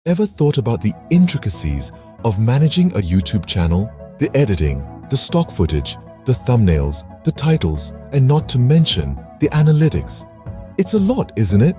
Ever thought about the intricacies of managing a YouTube channel? The editing, the stock footage, the thumbnails, the titles, and not to mention the analytics. It's a lot, isn't it?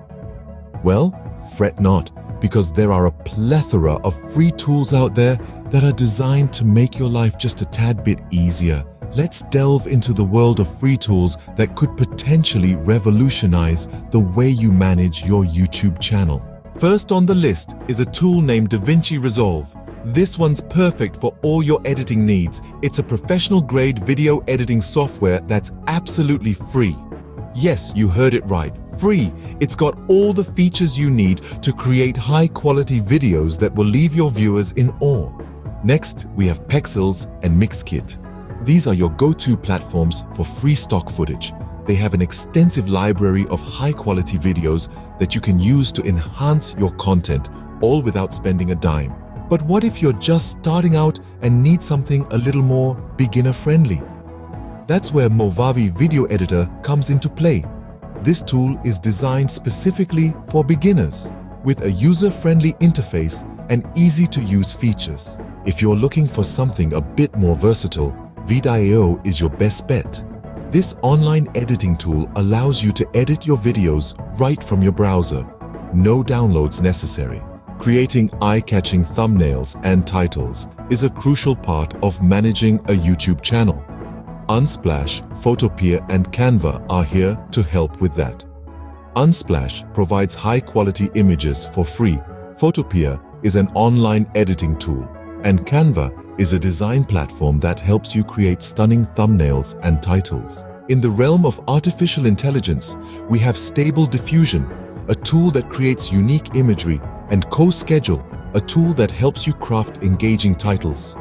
Well, fret not, because there are a plethora of free tools out there that are designed to make your life just a tad bit easier. Let's delve into the world of free tools that could potentially revolutionize the way you manage your YouTube channel. First on the list is a tool named DaVinci Resolve. This one's perfect for all your editing needs. It's a professional-grade video editing software that's absolutely free. Yes, you heard it right, free. It's got all the features you need to create high-quality videos that will leave your viewers in awe. Next, we have Pexels and Mixkit. These are your go-to platforms for free stock footage. They have an extensive library of high-quality videos that you can use to enhance your content, all without spending a dime. But what if you're just starting out and need something a little more beginner-friendly? That's where Movavi Video Editor comes into play. This tool is designed specifically for beginners, with a user-friendly interface and easy-to-use features. If you're looking for something a bit more versatile, Vidao is your best bet. This online editing tool allows you to edit your videos right from your browser. No downloads necessary. Creating eye-catching thumbnails and titles is a crucial part of managing a YouTube channel. Unsplash, Photopea, and Canva are here to help with that. Unsplash provides high-quality images for free. Photopea is an online editing tool, and Canva is a design platform that helps you create stunning thumbnails and titles. In the realm of artificial intelligence, we have Stable Diffusion, a tool that creates unique imagery, and CoSchedule, a tool that helps you craft engaging titles.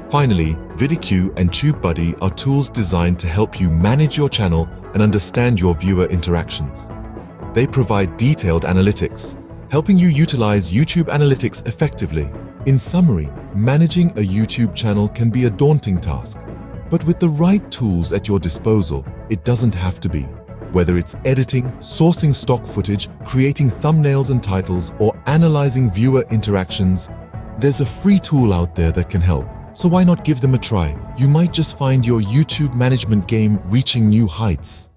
Finally, VidIQ and TubeBuddy are tools designed to help you manage your channel and understand your viewer interactions. They provide detailed analytics, helping you utilize YouTube Analytics effectively. In summary, managing a YouTube channel can be a daunting task, but with the right tools at your disposal, it doesn't have to be. Whether it's editing, sourcing stock footage, creating thumbnails and titles, or analyzing viewer interactions, there's a free tool out there that can help. So why not give them a try? You might just find your YouTube management game reaching new heights.